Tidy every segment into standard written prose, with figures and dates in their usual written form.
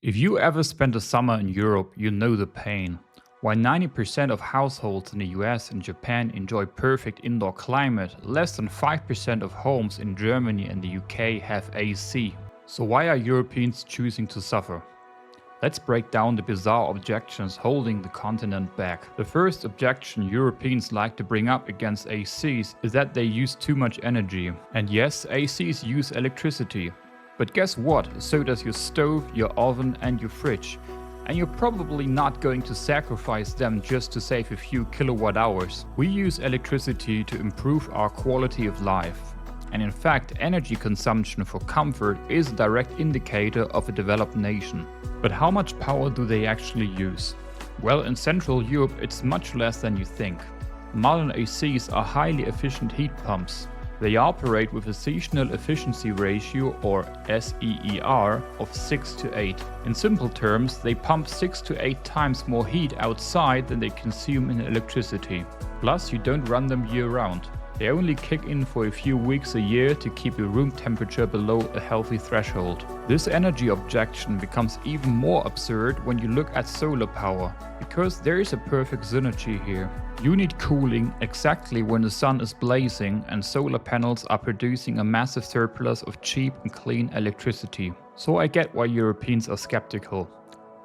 If you ever spent a summer in Europe, you know the pain. While 90% of households in the US and Japan enjoy perfect indoor climate, less than 5% of homes in Germany and the UK have AC. So why are Europeans choosing to suffer? Let's break down the bizarre objections holding the continent back. The first objection Europeans like to bring up against ACs is that they use too much energy. And yes, ACs use electricity. But guess what? So does your stove, your oven and your fridge. And you're probably not going to sacrifice them just to save a few kilowatt hours. We use electricity to improve our quality of life. And in fact, energy consumption for comfort is a direct indicator of a developed nation. But how much power do they actually use? Well, in Central Europe it's much less than you think. Modern ACs are highly efficient heat pumps. They operate with a seasonal efficiency ratio, or SEER, of 6 to 8. In simple terms, they pump 6 to 8 times more heat outside than they consume in electricity. Plus, you don't run them year-round. They only kick in for a few weeks a year to keep your room temperature below a healthy threshold. This energy objection becomes even more absurd when you look at solar power, because there is a perfect synergy here. You need cooling exactly when the sun is blazing and solar panels are producing a massive surplus of cheap and clean electricity. So I get why Europeans are skeptical.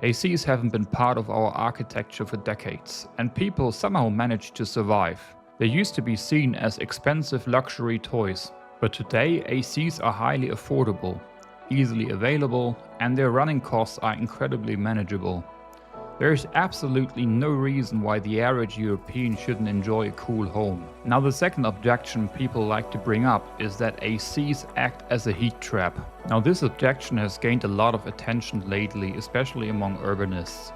ACs haven't been part of our architecture for decades, and people somehow manage to survive. They used to be seen as expensive luxury toys, but today ACs are highly affordable, easily available, and their running costs are incredibly manageable. There is absolutely no reason why the average European shouldn't enjoy a cool home. Now, the second objection people like to bring up is that ACs act as a heat trap. Now, this objection has gained a lot of attention lately, especially among urbanists.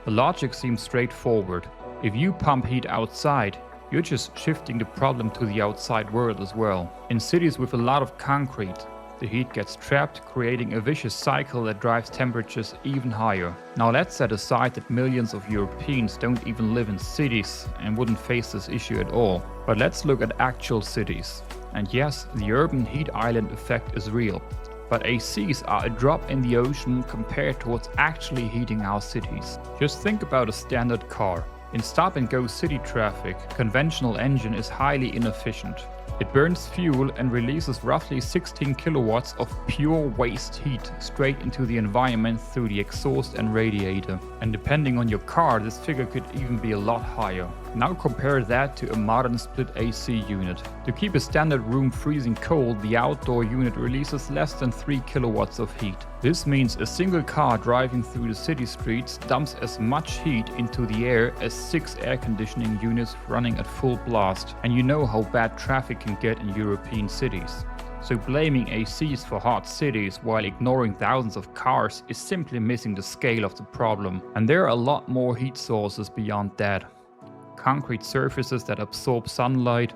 The logic seems straightforward. If you pump heat outside, you're just shifting the problem to the outside world as well. In cities with a lot of concrete, the heat gets trapped, creating a vicious cycle that drives temperatures even higher. Now let's set aside that millions of Europeans don't even live in cities and wouldn't face this issue at all. But let's look at actual cities. And yes, the urban heat island effect is real. But ACs are a drop in the ocean compared to what's actually heating our cities. Just think about a standard car. In stop-and-go city traffic, conventional engine is highly inefficient. It burns fuel and releases roughly 16 kilowatts of pure waste heat straight into the environment through the exhaust and radiator. And depending on your car, this figure could even be a lot higher. Now compare that to a modern split AC unit. To keep a standard room freezing cold, the outdoor unit releases less than 3 kilowatts of heat. This means a single car driving through the city streets dumps as much heat into the air as 6 air conditioning units running at full blast. And you know how bad traffic can get in European cities. So blaming ACs for hot cities while ignoring thousands of cars is simply missing the scale of the problem. And there are a lot more heat sources beyond that. Concrete surfaces that absorb sunlight,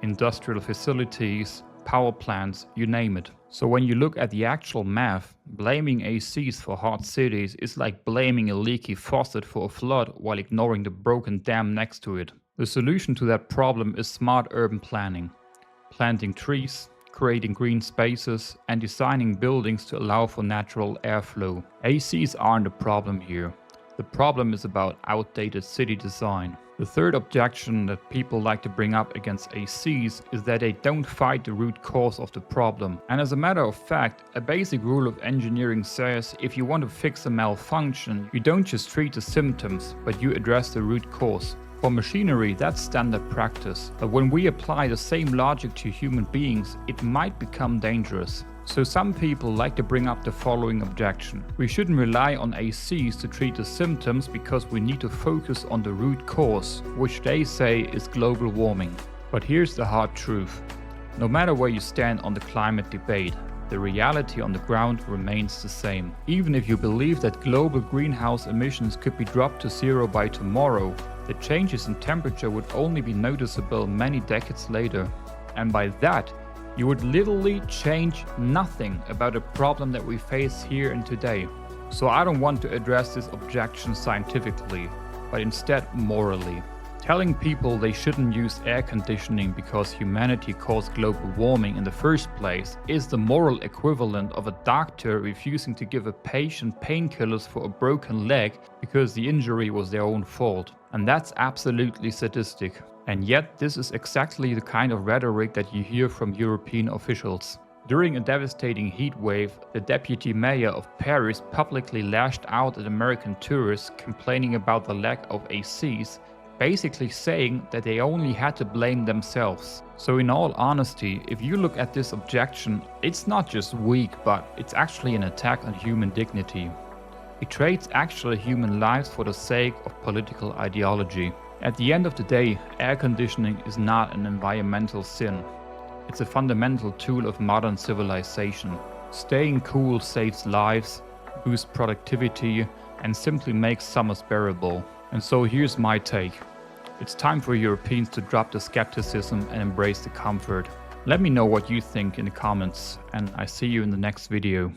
industrial facilities, power plants, you name it. So when you look at the actual math, blaming ACs for hot cities is like blaming a leaky faucet for a flood while ignoring the broken dam next to it. The solution to that problem is smart urban planning. Planting trees, creating green spaces, and designing buildings to allow for natural airflow. ACs aren't a problem here. The problem is about outdated city design. The third objection that people like to bring up against ACs is that they don't fight the root cause of the problem. And as a matter of fact, a basic rule of engineering says if you want to fix a malfunction, you don't just treat the symptoms, but you address the root cause. For machinery, that's standard practice, but when we apply the same logic to human beings, it might become dangerous. So some people like to bring up the following objection. We shouldn't rely on ACs to treat the symptoms because we need to focus on the root cause, which they say is global warming. But here's the hard truth. No matter where you stand on the climate debate, the reality on the ground remains the same. Even if you believe that global greenhouse emissions could be dropped to zero by tomorrow, the changes in temperature would only be noticeable many decades later. And by that, you would literally change nothing about a problem that we face here and today. So I don't want to address this objection scientifically, but instead morally. Telling people they shouldn't use air conditioning because humanity caused global warming in the first place is the moral equivalent of a doctor refusing to give a patient painkillers for a broken leg because the injury was their own fault. And that's absolutely sadistic. And yet this is exactly the kind of rhetoric that you hear from European officials. During a devastating heat wave, the deputy mayor of Paris publicly lashed out at American tourists complaining about the lack of ACs, basically saying that they only had to blame themselves. So in all honesty, if you look at this objection, it's not just weak, but it's actually an attack on human dignity. It trades actual human lives for the sake of political ideology. At the end of the day, air conditioning is not an environmental sin. It's a fundamental tool of modern civilization. Staying cool saves lives, boosts productivity, and simply makes summers bearable. And so here's my take. It's time for Europeans to drop the skepticism and embrace the comfort. Let me know what you think in the comments, and I see you in the next video.